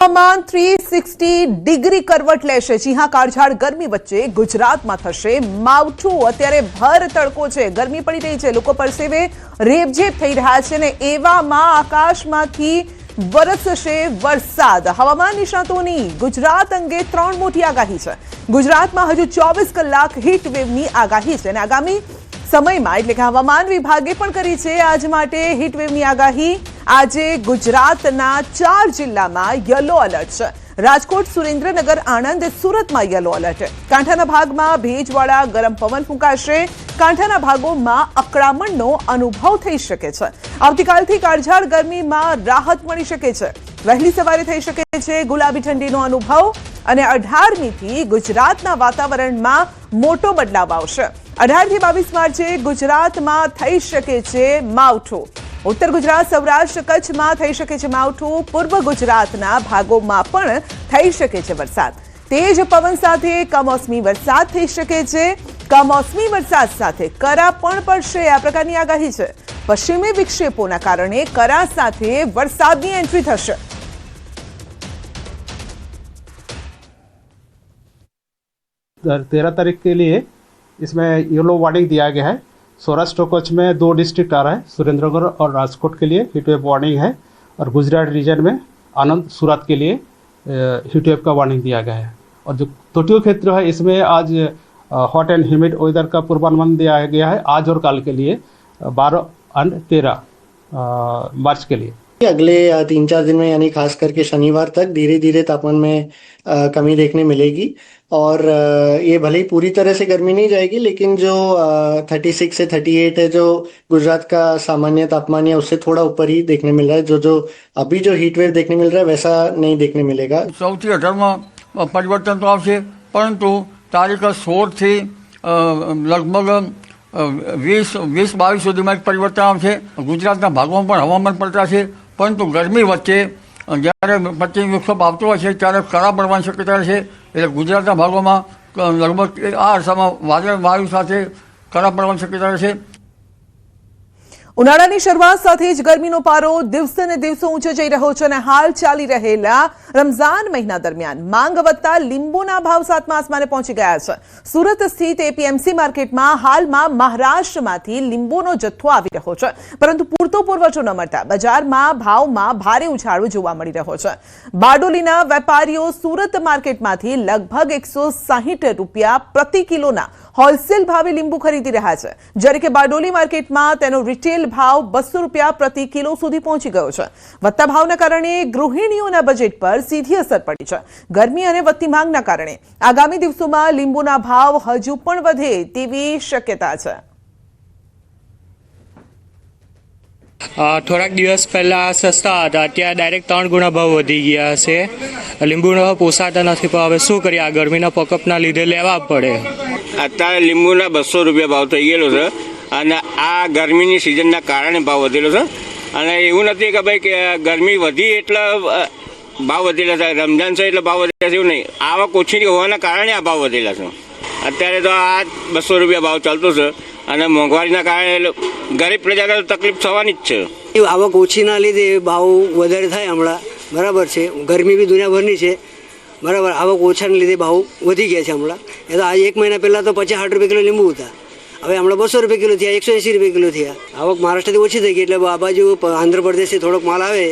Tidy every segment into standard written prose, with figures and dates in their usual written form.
હવામાન 360 ડિગ્રી કરવટ લેશે। જી હા, કાળઝાળ ગરમી વચ્ચે ગુજરાતમાં થશે માવઠું। અત્યારે ભર તડકો છે, ગરમી પડી રહી છે, લોકો પરસેવે રેબઝેબ થઈ રહ્યા છે ને એવામાં આકાશમાંથી વરસશે વરસાદ। હવામાન નિષ્ણાતોની ગુજરાત અંગે 3 મોટી આગાહી છે। ગુજરાતમાં હજુ 24 કલાક હીટ વેવની આગાહી છે અને આગામી સમયમાં એટલે કે હવામાન વિભાગે પણ કરી છે આજ માટે હીટ વેવની આગાહી। આજે ગુજરાતના 4 જિલ્લામાં યલો એલર્ટ છે। રાજકોટ, સુરેન્દ્રનગર, આણંદ, સુરતમાં યલો એલર્ટ છે। કાંઠાના ભાગમાં ભેજવાળા ગરમ પવન ફૂંકાશે। કાંઠાના ભાગોમાં અકળામણનો અનુભવ થઈ શકે છે। આવતીકાલથી કાળઝાળ ગરમીમાં રાહત મળી શકે છે। વહેલી સવારે થઈ શકે છે ગુલાબી ઠંડીનો અનુભવ અને 18મીથી ગુજરાતના વાતાવરણમાં મોટો બદલાવ આવશે। 18 થી 22 માર્ચે ગુજરાતમાં થઈ શકે છે માવઠું। ઉત્તર ગુજરાત, સૌરાષ્ટ્ર, કચ્છમાં થઈ શકે છે માવઠું। પૂર્વ ગુજરાતના ભાગોમાં પણ થઈ શકે છે વરસાદ। તેજ પવન સાથે કમોસમી વરસાદ થઈ શકે છે। કમોસમી વરસાદ સાથે કરા પણ પડશે, આ પ્રકારની આગાહી છે। પશ્ચિમી વિક્ષેપોના કારણે કરા સાથે વરસાદની એન્ટ્રી થશે। 13 तारीख के लिए इसमें येलो वार्निंग दिया गया है। सौराष्ट्र कच्छ में 2 डिस्ट्रिक्ट आ रहा है, सुरेंद्रनगर और राजकोट के लिए हीट वेव वार्निंग है और गुजरात रीजन में आनंद, सूरत के लिए हीट वेव का वार्निंग दिया गया है। और जो तटीय क्षेत्र है इसमें आज हॉट एंड ह्यूमिड वेदर का पूर्वानुमान दिया गया है आज और कल के लिए 12 और 13 मार्च के लिए। अगले 3-4 दिन में यानी खास करके शनिवार तक धीरे धीरे तापमान में कमी देखने मिलेगी और ये भले ही पूरी तरह से गर्मी नहीं जाएगी, लेकिन जो 36 से 38 है जो गुजरात का सामान्य तापमान है उससे थोड़ा ऊपर ही देखने मिल रहा है। जो अभी जो हीट वेव देखने मिल रहा है वैसा नहीं देखने मिलेगा। 18 में परिवर्तन तो आवशे, परंतु तारीख 16 थी लगभग 20-22 सुधीमां परिवर्तन आवशे। गुजरातना भागोमां पण हवामान पलटाशे, परंतु गर्मी वच्चे જ્યારે પશ્ચિમ વિક્ષેપ આવતો હોય છે ત્યારે કરા પડવાની શક્યતા છે। એટલે ગુજરાતના ભાગોમાં લગભગ આ અરસામાં વાદળ વાયુ સાથે કરા પડવાની શક્યતા છે। ઉનાળાની શરૂઆત સાથે જ ગરમીનો પારો દિવસે ને દિવસે ઊંચો જઈ રહ્યો છે અને હાલ ચાલી રહેલા રમઝાન મહિના દરમિયાન માંગ વધતા લીંબુના ભાવ 7મા આસમાને પહોંચી ગયા છે। સુરત સ્થિત એપીએમસી માર્કેટમાં હાલમાં મહારાષ્ટ્રમાંથી લીંબુનો જથ્થો આવી રહ્યો છે, પરંતુ પૂરતો પુરવઠો ન મળતા બજારમાં ભાવમાં ભારે ઉછાળો જોવા મળી રહ્યો છે। બારડોલીના વેપારીઓ સુરત માર્કેટમાંથી લગભગ 160 રૂપિયા પ્રતિ કિલોના હોલસેલ ભાવે લીંબુ ખરીદી રહ્યા છે, જ્યારે કે બારડોલી માર્કેટમાં તેનો રિટેલ ભાવ 200 રૂપિયા પ્રતિ કિલો સુધી પહોંચી ગયો છે। વધતા ભાવના કારણે ગૃહિણીઓના બજેટ પર સીધી અસર પડી છે। ગરમી અને વધતી માંગના કારણે આગામી દિવસોમાં લીંબુના ભાવ હજુ પણ વધે તેવી શક્યતા છે। થોડાક દિવસ પહેલાં સસ્તા હતા, અત્યારે ડાયરેક્ટ 3 ગુણા ભાવ વધી ગયા છે। લીંબુનો પોસાતા નથી, પણ હવે શું કરીએ, આ ગરમીના પ્રકોપના લીધે લેવા પડે। અત્યારે લીંબુના 200 રૂપિયા ભાવ થઈ ગયેલો છે અને આ ગરમીની સિઝનના કારણે ભાવ વધેલો છે। અને એવું નથી કે ભાઈ કે ગરમી વધી એટલે ભાવ વધેલા છે, રમજાન છે એટલે ભાવ વધેલા છે, એવું નહીં। આવક ઓછી હોવાના કારણે આ ભાવ વધેલા છે। અત્યારે તો આ 200 રૂપિયા ભાવ ચાલતો છે અને મોંઘવારીના કારણે ગરીબ પ્રજાને તકલીફ થવાની જ છે। આવક ઓછીના લીધે ભાવ વધારે થાય હમણાં, બરાબર છે। ગરમી બી દુનિયાભરની છે, બરાબર। આવક ઓછાને લીધે ભાવ વધી ગયા છે હમણાં। એ તો આ 1 મહિના પહેલાં તો 50-60 રૂપિયા કિલો લીંબુ હતા, હવે હમણાં 200 રૂપિયા કિલો થયા, 180 રૂપિયા કિલો થયા। આવક મહારાષ્ટ્રથી ઓછી થઈ ગઈ એટલે આ બાજુ આંધ્રપ્રદેશથી થોડોક માલ આવે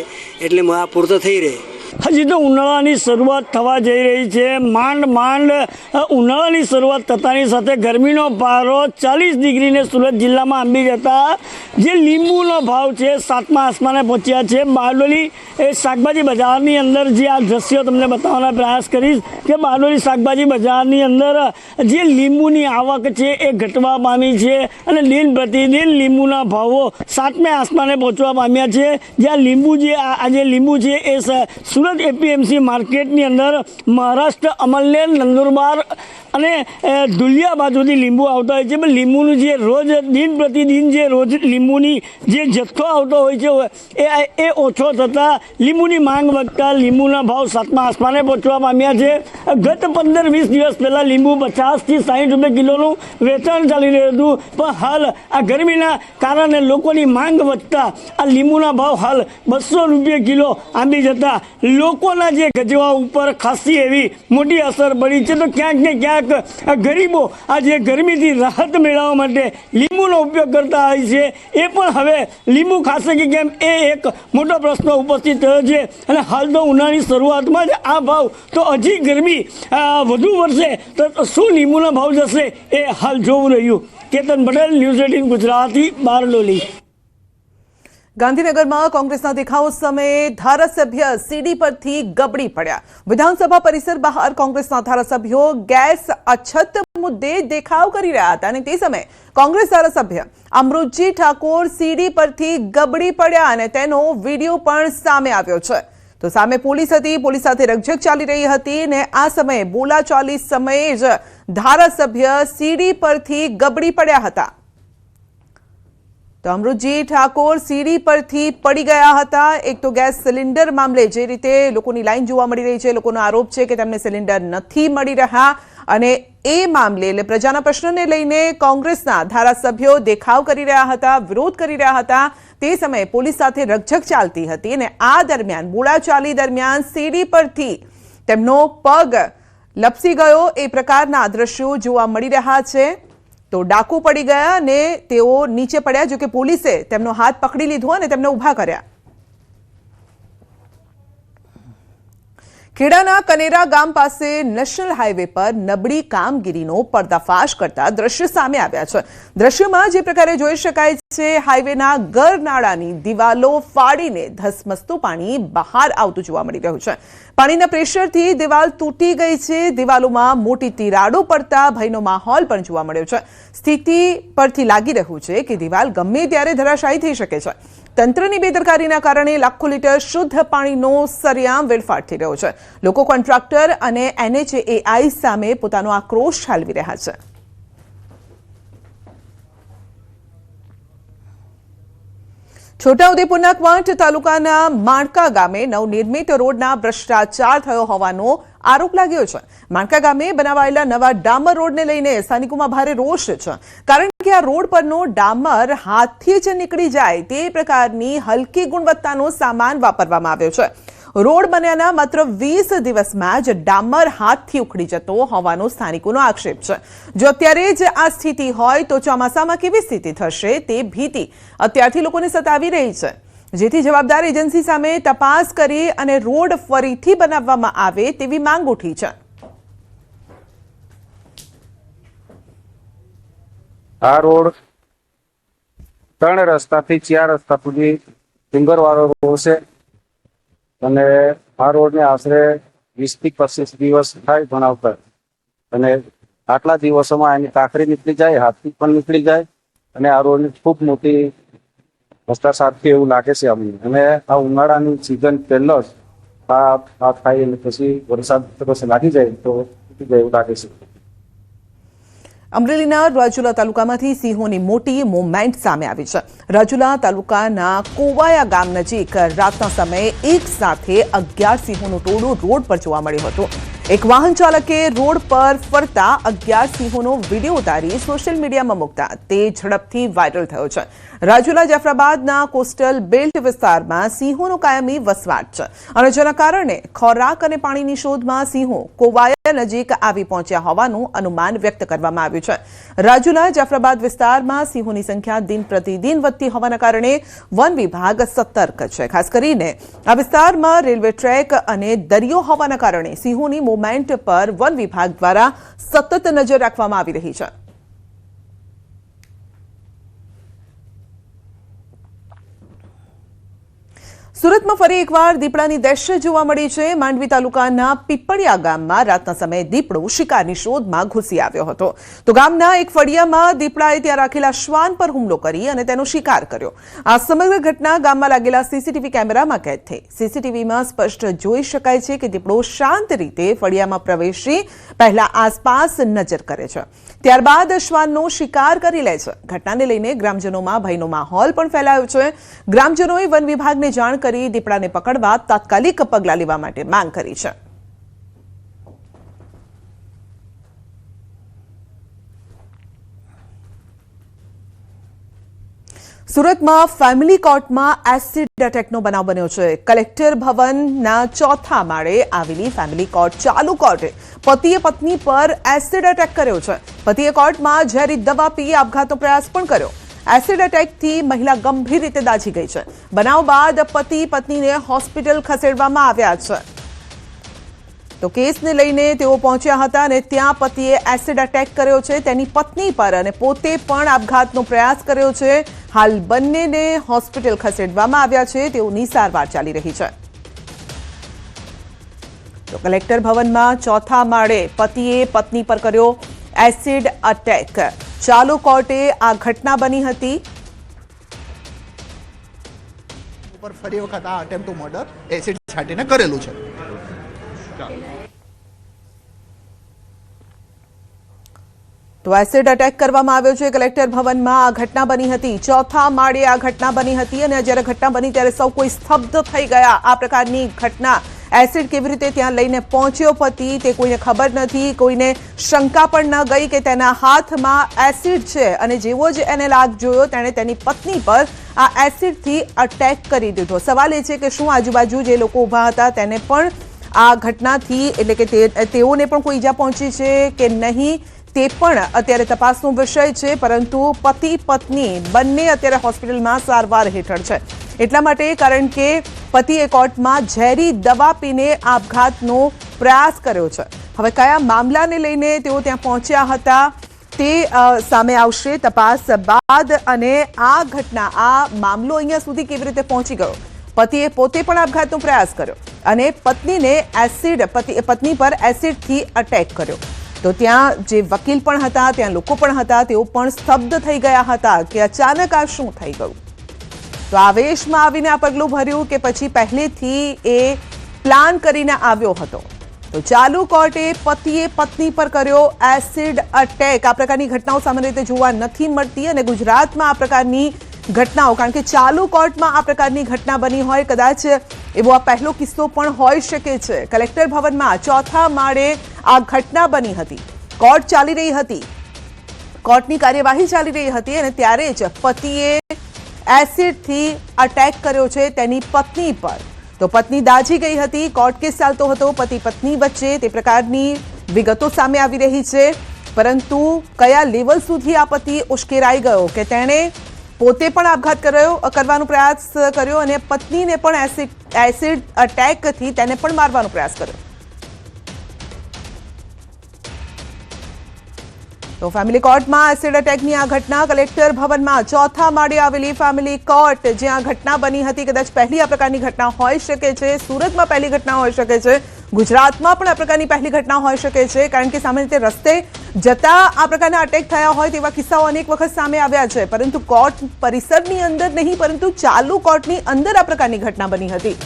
એટલે આ પૂરતો થઈ રહે। હજી તો ઉનાળાની શરૂઆત થવા જઈ રહી છે। માંડ ઉનાળાની શરૂઆત થતાની સાથે ગરમીનો પારો 40 ડિગ્રીને સુરત જિલ્લામાં આંબી જતા જે લીંબુનો ભાવ છે 7મા આસમાને પહોંચ્યા છે। બારડોલી એ શાકભાજી બજારની અંદર જે આ દ્રશ્યો તમને બતાવવાનો પ્રયાસ કરીશ કે બારડોલી શાકભાજી બજારની અંદર જે લીંબુની આવક છે એ ઘટવા પામી છે અને દિન પ્રતિદિન લીંબુના ભાવો 7મા આસમાને પહોંચવા પામ્યા છે। જ્યાં લીંબુ આ જે લીંબુ છે એ સુરત એપીએમસી માર્કેટની અંદર મહારાષ્ટ્ર, અમલનેર, નંદુરબાર અને દુલિયા બાજુથી લીંબુ આવતા હોય છે, પણ લીંબુનું જે રોજ દિન પ્રતિદિન જે રોજ લીંબુની જે જથ્થો આવતો હોય છે એ ઓછો થતાં લીંબુની માંગ વધતા લીંબુના ભાવ 7મા આસમાને પહોંચવા પામ્યા છે। ગત 15-20 દિવસ પહેલાં લીંબુ 50 થી 60 રૂપિયા કિલોનું વેચાણ ચાલી રહ્યું હતું, પણ હાલ આ ગરમીના કારણે લોકોની માંગ વધતા આ લીંબુના ભાવ હાલ 200 રૂપિયા કિલો આંબી જતા લોકોના જે ગજવા ઉપર ખાસી એવી મોટી અસર પડી છે. તો ક્યાંક ને ક્યાંક ગરીબો આ જે ગરમીથી રાહત મેળવવા માટે લીંબુનો ઉપયોગ કરતા હોય છે, એ પણ હવે લીંબુ ખાશે કે કેમ એ એક મોટો પ્રશ્ન ઉપસ્થિત થયો છે. અને હાલ તો ઉનાળાની શરૂઆતમાં જ આ ભાવ, તો હજી ગરમી વધુ વધશે તો શું લીંબુના ભાવ જશે એ હાલ જોવું રહ્યું. કેતન પટેલ, ન્યૂઝ 18 ગુજરાતી, બારડોલી. ગાંધીનગરમાં કોંગ્રેસના દેખાવો સમયે ધારાસભ્ય સીડી પરથી ગબડી પડ્યા. વિધાનસભા પરિસર બહાર કોંગ્રેસના ધારાસભ્યો ગેસ અછત મુદ્દે દેખાવ કરી રહ્યા હતા અને તે સમયે કોંગ્રેસ ધારાસભ્ય અમૃતજી ઠાકોર સીડી પરથી ગબડી પડ્યા અને તેનો વિડીયો પણ સામે આવ્યો છે. તો સામે પોલીસ હતી, પોલીસ સાથે રકઝક ચાલી રહી હતી અને આ સમયે બોલાચાલી સમયે જ ધારાસભ્ય સીડી પરથી ગબડી પડ્યા હતા. તો અમૃતજી ઠાકોર સીડી પરથી પડી ગયા હતા. એક તો ગેસ સિલિન્ડર મામલે જે રીતે લોકોની લાઈન જોવા મળી રહી છે, લોકોનો આરોપ છે કે તેમને સિલિન્ડર નથી મળી રહ્યા અને એ મામલે એટલે પ્રજાના પ્રશ્નને લઈને કોંગ્રેસના ધારાસભ્યો દેખાવ કરી રહ્યા હતા, વિરોધ કરી રહ્યા હતા. તે સમયે પોલીસ સાથે રકઝક ચાલતી હતી અને આ દરમિયાન બોલાચાલી દરમિયાન સીડી પરથી તેમનો પગ લપસી ગયો એ પ્રકારના દ્રશ્યો જોવા મળી રહ્યા છે. તો ડાકુ પડી ગયા અને તેઓ નીચે પડ્યા, જો કે પોલીસે તેમનો હાથ પકડી લીધો અને તેમને ઊભા કર્યા. ખેડાના કનેરા ગામ પાસે નેશનલ હાઈવે પર નબળી કામગીરીનો પર્દાફાશ કરતા દ્રશ્ય સામે આવ્યા છે. દ્રશ્યમાં જે પ્રકારે જોઈ શકાય છે, હાઈવેના ગરનાળાની દિવાલો ફાડીને ધસમસતું પાણી બહાર આવતું જોવા મળી રહ્યું છે. પાણીના પ્રેશરથી દિવાલ તૂટી ગઈ છે. દિવાલોમાં મોટી તિરાડો પડતા ભયનો માહોલ પણ જોવા મળ્યો છે. સ્થિતિ પરથી લાગી રહ્યું છે કે દિવાલ ગમે ત્યારે ધરાશાયી થઈ શકે છે. તંત્રની બેદરકારીના કારણે લાખો લીટર શુદ્ધ પાણીનો સરેઆમ વેડફાટ થઈ રહ્યો છે. લોકો કોન્ટ્રાક્ટર અને NHAI સામે પોતાનો આક્રોશ ઠાલવી રહ્યા છે. છોટાઉદેપુરના ક્વાંટ તાલુકાના માણકા ગામે નવનિર્મિત રોડના ભ્રષ્ટાચાર થયો હોવાનો આરોપ લાગ્યો છે. માણકા ગામે બનાવાયેલા નવા ડામર રોડને લઈને સ્થાનિકોમાં ભારે રોષ છે. કારણ કે આ રોડ પરનો ડામર હાથથી જ નીકળી જાય તે પ્રકારની હલકી ગુણવત્તાનો સામાન વાપરવામાં આવ્યો છે. રોડ બન્યાના માત્ર 20 દિવસમાં જ ડામર હાથથી ઉખડી જતો હોવાનો સ્થાનિકોનો આક્ષેપ છે. જો અત્યારે જ આ સ્થિતિ હોય તો ચોમાસામાં કેવી સ્થિતિ થશે તે ભીતિ અત્યારથી લોકોને સતાવી રહી છે. જેથી જવાબદાર એજન્સી સામે તપાસ કરી અને રોડ ફરીથી બનાવવામાં આવે તેવી માંગ ઉઠી છે. આ રોડ 3 રસ્તાથી 4 રસ્તા સુધી ટિમ્બરવાળો રોડ છે અને આ રોડને આશરે 20 થી 25 દિવસ થાય બનાવતા અને આટલા દિવસોમાં એની કાંકરી નીકળી જાય, હાથથી પણ નીકળી જાય અને આ રોડની ખૂબ મોટી ભ્રષ્ટાચાર છે એવું લાગે છે અમને. અને આ ઉનાળાની સિઝન પહેલો જ આ થાય અને પછી વરસાદ લાગી જાય તો તૂટી જાય એવું લાગે છે. અમરેલીના રાજુલા તાલુકામાંથી સિંહોની મોટી મૂવમેન્ટ સામે આવી છે. રાજુલા તાલુકાના કોવાયા ગામ નજીક રાતના સમયે એક સાથે 11 સિંહોનું ટોળું રોડ પર જોવા મળ્યું હતું. એક વાહન ચાલકે રોડ પર ફરતા 11 સિંહોનો વિડીયો ઉતારી સોશિયલ મીડિયામાં મૂકતા તે ઝડપથી વાયરલ થયો છે. રાજુલા જાફરાબાદના કોસ્ટલ બેલ્ટ વિસ્તારમાં સિંહોનો કાયમી વસવાટ છે અને જેના કારણે ખોરાક અને પાણીની શોધમાં સિંહો કોવાયા નજીક આવી પહોંચ્યા હોવાનું અનુમાન વ્યક્ત કરવામાં આવ્યું છે. રાજુલા જાફરાબાદ વિસ્તારમાં સિંહોની સંખ્યા દિન પ્રતિદિન વધતી હોવાના કારણે વન વિભાગ સતર્ક છે. ખાસ કરીને આ વિસ્તારમાં રેલવે ટ્રેક અને દરિયો હોવાના કારણે સિંહોની મૂવમેન્ટ પર વન વિભાગ દ્વારા સતત નજર રાખવામાં આવી રહી છે. સુરતમાં ફરી એકવાર દીપડાની દહેશત જોવા મળી છે. માંડવી તાલુકાના પીપળિયા ગામમાં રાતના સમયે દીપડો શિકારની શોધમાં ઘૂસી આવ્યો હતો. તો ગામના એક ફળિયામાં દીપડાએ ત્યાં રાખેલા શ્વાન પર હુમલો કરી અને તેનો શિકાર કર્યો. આ સમગ્ર ઘટના ગામમાં લાગેલા CCTV કેમેરામાં કેદ થઈ. CCTVમાં સ્પષ્ટ જોઈ શકાય છે કે દીપડો શાંત રીતે ફળિયામાં પ્રવેશી પહેલા આસપાસ નજર કરે છે, ત્યારબાદ શ્વાનનો શિકાર કરી લે છે. ઘટનાને લઈને ગ્રામજનોમાં ભયનો માહોલ પણ ફેલાયો છે. ગ્રામજનોએ વન વિભાગને જાણ કરી દીપડાને પકડવા તાત્કાલિક પગલાં લેવા માટે માંગ કરી છે. સુરતમાં ફેમિલી કોર્ટમાં એસિડ એટેકનો બનાવ બન્યો છે. કલેક્ટર ભવનના 4થા માળે આવેલી ફેમિલી કોર્ટ ચાલુ કોર્ટે પતિએ પત્ની પર એસિડ એટેક કર્યો છે. પતિએ કોર્ટમાં ઝેરી દવા પી આપઘાતનો પ્રયાસ પણ કર્યો. એસિડ એટેકથી મહિલા ગંભીર રીતે દાઝી ગઈ છે. બનાવ બાદ પતિ પત્નીને હોસ્પિટલ ખસેડવામાં આવ્યા છે. તો કેસને લઈને તેઓ પહોંચ્યા હતા અને ત્યાં પતિએ એસિડ એટેક કર્યો છે તેની પત્ની પર અને પોતે પણ આપઘાતનો પ્રયાસ કર્યો છે. હાલ બંનેને હોસ્પિટલ ખસેડવામાં આવ્યા છે. તેઓની સારવાર ચાલી રહી છે. તો કલેક્ટર ભવનમાં 4થા માળે પતિએ પત્ની પર કર્યો એસિડ અટેક. ચાલુ કોર્ટે આ ઘટના બની હતી. ઉપર ફરી વખત આ અટેમ્પ્ટ ટુ મર્ડર એસિડ છાંટીને કરેલું છે. તો એસિડ એટેક કરવામાં આવ્યો છે કલેક્ટર ભવનમાં. આ ઘટના બની હતી 4થા માળે આ ઘટના બની હતી અને જ્યારે ઘટના બની ત્યારે સૌ કોઈ સ્તબ્ધ થઈ ગયા. આ પ્રકારની ઘટના એસિડ કેવી રીતે ત્યાં લઈને પહોંચ્યો પતિ તે કોઈને ખબર નથી. કોઈને શંકા પણ ન ગઈ કે તેના હાથમાં એસિડ છે અને જેવો જ એને લાગ જોયો તેણે તેની પત્ની પર આ એસિડથી અટેક કરી દીધો. સવાલ એ છે કે શું આજુબાજુ જે લોકો ઊભા હતા તેને પણ આ ઘટનાથી એટલે કે તેઓને પણ કોઈ ઈજા પહોંચી છે કે નહીં તે પણ અત્યારે તપાસનો વિષય છે. પરંતુ પતિ પત્ની બંને અત્યારે હોસ્પિટલમાં સારવાર હેઠળ છે. એટલા માટે કારણ કે પતિએ કોર્ટમાં ઝેરી દવા પીને આપઘાતનો પ્રયાસ કર્યો છે. હવે કયા મામલાને લઈને તેઓ ત્યાં પહોંચ્યા હતા તે સામે આવશે તપાસ બાદ. અને આ ઘટના આ મામલો અહીંયા સુધી કેવી રીતે પહોંચી ગયો, પતિએ પોતે પણ આપઘાતનો પ્રયાસ કર્યો અને પત્નીને પત્ની પર એસિડથી અટેક કર્યો. તો ત્યાં જે વકીલ પણ હતા, ત્યાં લોકો પણ હતા, તેઓ પણ સ્તબ્ધ થઈ ગયા હતા કે અચાનક આ શું થઈ ગયું. તો આવેશમાં આવીને આ પગલું ભર્યું કે પછી પહેલેથી એ પ્લાન કરીને આવ્યો હતો. તો ચાલુ કોર્ટે પતિએ પત્ની પર કર્યો એસિડ અટેક. આ પ્રકારની ઘટનાઓ સામાન્ય રીતે જોવા નથી મળતી અને ગુજરાતમાં આ પ્રકારની ઘટનાઓ કારણ કે ચાલુ કોર્ટમાં આ પ્રકારની ઘટના બની હોય કદાચ એવો આ પહેલો કિસ્સો પણ હોઈ શકે છે. કલેક્ટર ભવનમાં 4થા માળે આ ઘટના બની હતી. કોર્ટ ચાલી રહી હતી, કોર્ટની કાર્યવાહી ચાલી રહી હતી અને ત્યારે જ પતિએ એસિડથી અટેક કર્યો છે તેની પત્ની પર. તો પત્ની દાઝી ગઈ હતી. કોર્ટ કેસ ચાલતો હતો પતિ પત્ની વચ્ચે તે પ્રકારની વિગતો સામે આવી રહી છે. પરંતુ કયા લેવલ સુધી આ પતિ ઉશ્કેરાઈ ગયો કે તેણે પોતે પણ આપઘાત કરવાનો પ્રયાસ કર્યો અને પત્નીને પણ એસિડ અટેકથી તેને પણ મારવાનો પ્રયાસ કર્યો. તો ફેમિલી કોર્ટમાં એસિડ અટેકની આ ઘટના કલેક્ટર ભવનમાં 4થા માળે આવેલી ફેમિલી કોર્ટ જ્યાં ઘટના બની હતી. કદાચ પહેલી આ પ્રકારની ઘટના હોઈ શકે છે. સુરતમાં પહેલી ઘટના હોઈ શકે છે. ગુજરાતમાં પણ આ પ્રકારની પહેલી ઘટના હોઈ શકે છે. કારણ કે સામાન્ય રીતે રસ્તે જતા આ પ્રકારના અટેક થયા હોય તેવા કિસ્સાઓ અનેક વખત સામે આવ્યા છે. પરંતુ કોર્ટ પરિસરની અંદર નહીં પરંતુ ચાલુ કોર્ટની અંદર આ પ્રકારની ઘટના બની હતી.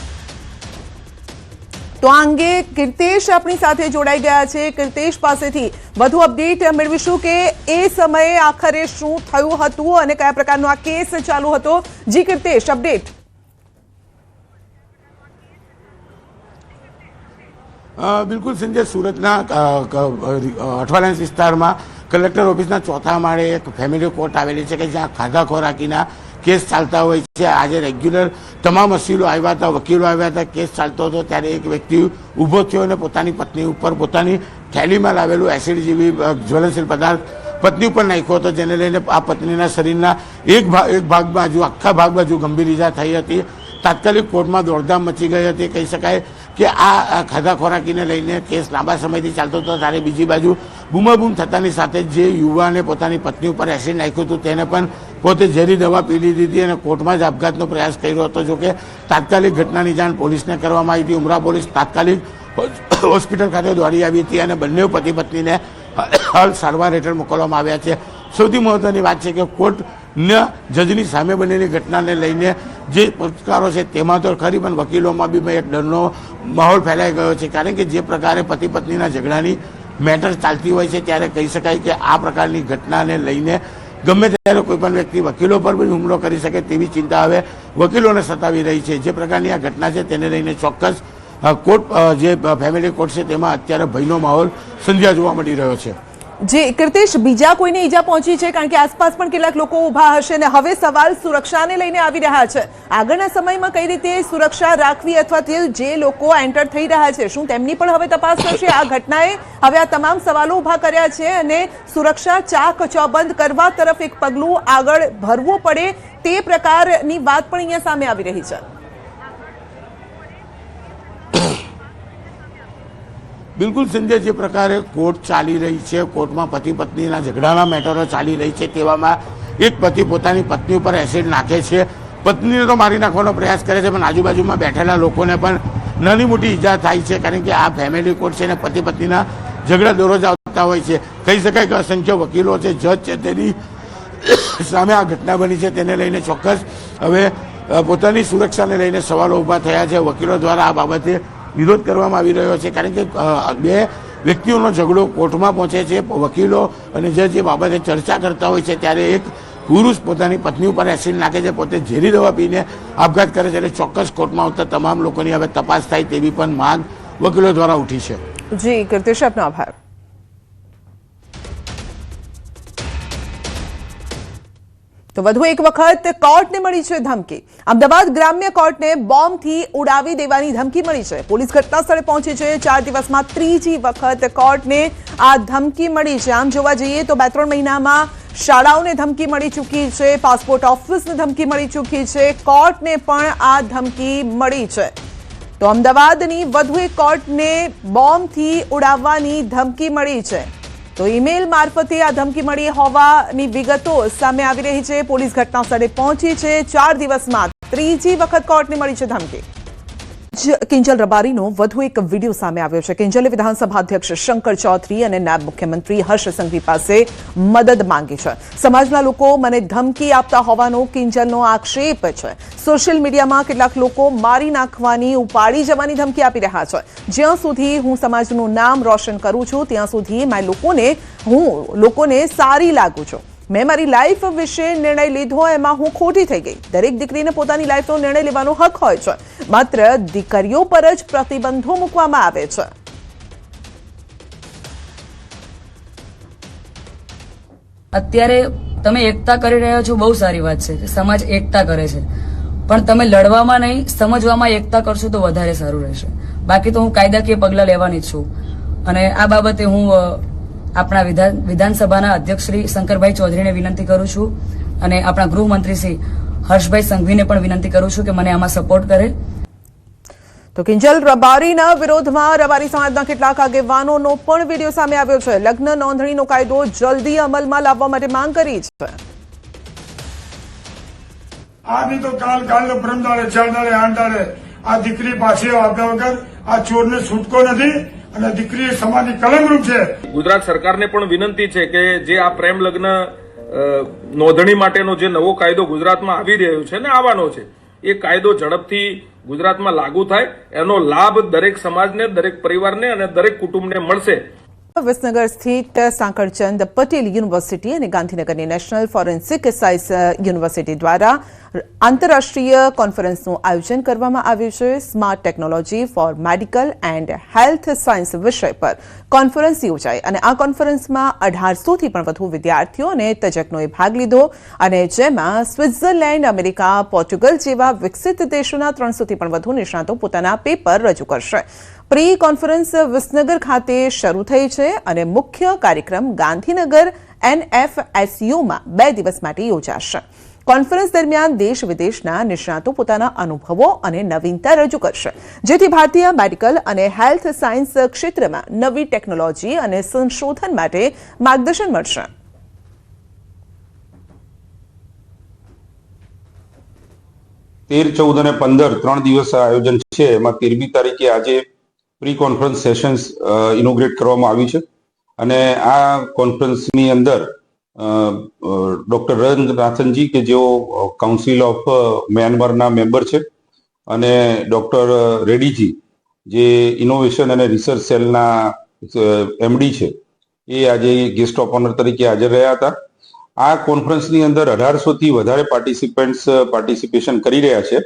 તો આ અંગે કીર્તેશ આપણી સાથે જોડાઈ ગયા છે. કીર્તેશ પાસેથી વધુ અપડેટ મેળવીશું કે એ સમયે આખરે શું થયું હતું અને કયા પ્રકારનો આ કેસ ચાલુ હતો. જી કીર્તેશ, અપડેટ. બિલકુલ સંજય, સુરતના અઠવાલાઇન્સ વિસ્તારમાં કલેક્ટર ઓફિસના 4થા માળે એક ફેમિલી કોર્ટ આવેલી છે કે જ્યાં ખાધા ખોરાકીના કેસ ચાલતા હોય છે. આજે રેગ્યુલર તમામ વકીલો આવ્યા હતા. કેસ ચાલતો હતો ત્યારે એક વ્યક્તિ ઊભો થયો અને પોતાની પત્ની ઉપર પોતાની થેલીમાં લાવેલું એસિડ જેવી જ્વલનશીલ પદાર્થ પત્ની ઉપર નાખ્યો હતો. જેને લઈને આ પત્નીના શરીરના આખા ભાગ બાજુ ગંભીર ઈજા થઈ હતી. તાત્કાલિક કોર્ટમાં દોડધામ મચી ગઈ હતી. કહી શકાય કે આ ખાધા ખોરાકીને લઈને કેસ લાંબા સમયથી ચાલતો હતો. ત્યારે બીજી બાજુ બૂમાબૂમ થતાની સાથે જે યુવાને પોતાની પત્ની ઉપર એસિડ નાખ્યું હતું તેને પણ પોતે ઝેરી દવા પી લીધી હતી અને કોર્ટમાં જ આપઘાતનો પ્રયાસ કર્યો હતો. જોકે તાત્કાલિક ઘટનાની જાણ પોલીસને કરવામાં આવી હતી. ઉમરા પોલીસ તાત્કાલિક હોસ્પિટલ ખાતે દોડી આવી હતી અને બંને પતિ પત્નીને હાલ સારવાર હેઠળ મોકલવામાં આવ્યા છે. સૌથી મહત્વની વાત છે કે કોર્ટના જજની સામે બનેલી ઘટનાને લઈને જે પક્ષકારો છે તેમાં તો ખરી પણ વકીલોમાં બી એક ડરનો માહોલ ફેલાઈ ગયો છે. કારણ કે જે પ્રકારે પતિ પત્નીના ઝઘડાની મેટર ચાલતી હોય છે ત્યારે કહી શકાય કે આ પ્રકારની ઘટનાને લઈને ગમે ત્યારે કોઈ પણ વ્યક્તિ વકીલો પર પણ હુમલો કરી શકે તેવી ચિંતા હવે વકીલોને સતાવી રહી છે. જે પ્રકારની આ ઘટના છે તેને લઈને ચોક્કસ કોર્ટ જે ફેમિલી કોર્ટ છે તેમાં અત્યારે ભયનો માહોલ સંધ્યા જોવા મળી રહ્યો છે. જે કીર્તિશ, બીજા કોઈને ઈજા પહોંચી છે? કારણ કે આસપાસ પણ કેટલાક લોકો ઊભા હશે અને હવે સવાલ સુરક્ષાને લઈને આવી રહ્યા છે. આગળના સમયમાં કઈ રીતે સુરક્ષા રાખવી અથવા તે જે લોકો એન્ટર થઈ રહ્યા છે શું તેમની પણ હવે તપાસ કરશે? આ ઘટનાએ હવે આ તમામ સવાલો ઊભા કર્યા છે અને સુરક્ષા ચાક ચોબંધ કરવા તરફ એક પગલું આગળ ભરવું પડે તે પ્રકારની વાત પણ અહીંયા સામે આવી રહી છે. બિલકુલ સંજય, જે પ્રકારે કોર્ટ ચાલી રહી છે, કોર્ટમાં પતિ પત્નીના ઝઘડાના મેટરો ચાલી રહી છે, તેવામાં એક પતિ પોતાની પત્ની ઉપર એસિડ નાખે છે. પત્નીને તો મારી નાખવાનો પ્રયાસ કરે છે, પણ આજુબાજુમાં બેઠેલા લોકોને પણ નાની મોટી ઈજા થાય છે, કારણ કે આ ફેમિલી કોર્ટ છે અને પતિ પત્નીના ઝઘડા દરરોજ આવતા હોય છે. કહી શકાય કે અસંખ્ય વકીલો છે, જજ છે, તેની સામે આ ઘટના બની છે તેને લઈને ચોક્કસ હવે પોતાની સુરક્ષાને લઈને સવાલો ઊભા થયા છે. વકીલો દ્વારા આ બાબતે વિરોધ કરવામાં આવી રહ્યો છે, કારણ કે બે વ્યક્તિઓનો ઝઘડો કોર્ટમાં પહોંચે છે. વકીલો અને જજ એ બાબતે ચર્ચા કરતા હોય છે ત્યારે એક પુરુષ પોતાની પત્ની ઉપર એસિડ નાખે છે, પોતે ઝેરી દવા પીને આપઘાત કરે છે. એટલે ચોક્કસ કોર્ટમાં આવતા તમામ લોકોની હવે તપાસ થાય તેવી પણ માંગ વકીલો દ્વારા ઉઠી છે. જી કીર્તિશ, આપનો આભાર. તો વધુ એક વખત કોર્ટને મળી છે ધમકી. અમદાવાદ ગ્રામ્ય કોર્ટને બોમ્બથી ઉડાવી દેવાની ધમકી મળી છે. પોલીસ ઘટના સ્થળે પહોંચી છે. 4 દિવસમાં ત્રીજી વખત કોર્ટને આ ધમકી મળી છે. આમ જોવા જઈએ તો 2-3 મહિનામાં શાળાઓને ધમકી મળી ચૂકી છે, પાસપોર્ટ ઓફિસને ધમકી મળી ચૂકી છે, કોર્ટને પણ આ ધમકી મળી છે. તો અમદાવાદની વધુ એક કોર્ટને બોમ્બથી ઉડાવવાની ધમકી મળી છે. તો ઈમેલ મારફતે આ ધમકી મળી હોવાની વિગતો સામે આવી રહી છે. પોલીસ ઘટના સ્થળે પહોંચી છે. 4 દિવસમાં ત્રીજી વખત કોર્ટને મળી છે ધમકી. કિંજલ રબારીનો વધુ એક વિડીયો સામે આવ્યો છે. કિંજલે વિધાનસભા અધ્યક્ષ શંકર ચૌધરી અને નાયબ મુખ્યમંત્રી હર્ષ સંઘવી પાસે મદદ માંગી છે. સમાજના લોકો મને ધમકી આપતા હોવાનો કિંજલનો આક્ષેપ છે. સોશિયલ મીડિયામાં કેટલાક લોકો મારી નાખવાની, ઉપાડી જવાની ધમકી આપી રહ્યા છે. જ્યાં સુધી હું સમાજનું નામ રોશન કરું છું ત્યાં સુધી હું લોકોને સારી લાગુ છું. મેં મારી લાઈફ વિશે નિર્ણય લીધો એમાં હું ખોટી થઈ ગઈ. દરેક દીકરીને પોતાની લાઈફનો નિર્ણય લેવાનો હક હોય છે, માત્ર દીકરીઓ પર જ પ્રતિબંધો મૂકવામાં આવે છે. અત્યારે તમે એકતા કરી રહ્યા છો, બહુ સારી વાત છે. સમાજ એકતા કરે છે, પણ તમે લડવામાં નહીં સમજવામાં એકતા કરશો તો વધારે સારું રહેશે. બાકી તો હું કાયદાકીય પગલાં લેવાની જ છું. અને આ બાબતે હું આપણા વિધાનસભાના અધ્યક્ષ શ્રી શંકરભાઈ ચૌધરીને વિનંતી કરું છું અને આપણા ગૃહમંત્રી શ્રી હર્ષભાઈ સંઘવીને પણ વિનંતી કરું છું કે મને આમાં સપોર્ટ કરે. તો કિંજલ રબારીના વિરોધમાં રબારી સમાજના કેટલાક આગેવાનોનો પણ વિડીયો સામે આવ્યો છે. લગ્ન નોંધણીનો કાયદો જલ્દી અમલમાં લાવવા માટે માંગ કરી છે. આની તો કાલ તો બ્રહ્મદાડે 4 દાડે 8 દાડે આ દીકરી પાછી આવ્યા વગર આ ચોરને છૂટકો નથી અને દીકરી સમાજની કલમરૂપ છે. ગુજરાત સરકારને પણ વિનંતી છે કે જે આ પ્રેમ લગ્ન નોંધણી માટેનો જે નવો કાયદો ગુજરાતમાં આવી રહ્યો છે ને આવવાનો છે, એ કાયદો ઝડપથી ગુજરાતમાં લાગુ થાય, એનો લાભ દરેક સમાજને, દરેક પરિવારને અને દરેક કુટુંબને મળશે. વિસનગર સ્થિત સાંકળચંદ પટેલ યુનિવર્સિટી અને ગાંધીનગરની નેશનલ ફોરેન્સિક સાયન્સ યુનિવર્સિટી દ્વારા આંતરરાષ્ટ્રીય કોન્ફરન્સનું આયોજન કરવામાં આવ્યું છે. Smart technology four medical and health science વિષય પર કોન્ફરન્સ યોજાઈ અને આ કોન્ફરન્સમાં 1800થી પણ વધુ વિદ્યાર્થીઓ અને તજજ્ઞોએ ભાગ લીધો અને જેમાં સ્વિટ્ઝરલેન્ડ, અમેરિકા, પોર્ટુગલ જેવા વિકસિત દેશોના 300થી પણ વધુ નિષ્ણાતો પોતાના પેપર રજૂ કરશે. પ્રી કોન્ફરન્સ વિસનગર ખાતે શરૂ થઈ છે અને મુખ્ય કાર્યક્રમ ગાંધીનગર NFSUમાં 2 દિવસ માટે યોજાશે. કોન્ફરન્સ દરમિયાન દેશ વિદેશના નિષ્ણાતો પોતાના અનુભવો અને નવીનતા રજૂ કરશે, જેથી ભારતીય મેડિકલ અને હેલ્થ સાયન્સ ક્ષેત્રમાં નવી ટેકનોલોજી અને સંશોધન માટે માર્ગદર્શન મળશે. 13, 14 અને 15 3 દિવસ આયોજન છે. એમાં 13મી તારીખે આજે પ્રી કોન્ફરન્સ સેશન્સ ઇનોગ્રેટ કરવામાં આવી છે અને આ કોન્ફરન્સની અંદર ડોક્ટર રંગનાથનજી કે જેઓ કાઉન્સિલ ઓફ મ્યાનમારના મેમ્બર છે અને ડોક્ટર રેડ્ડીજી જે ઇનોવેશન અને રિસર્ચ સેલના MD છે, એ આજે ગેસ્ટ ઓફ ઓનર તરીકે હાજર રહ્યા હતા. આ કોન્ફરન્સની અંદર 1800થી વધારે પાર્ટિસિપેશન કરી રહ્યા છે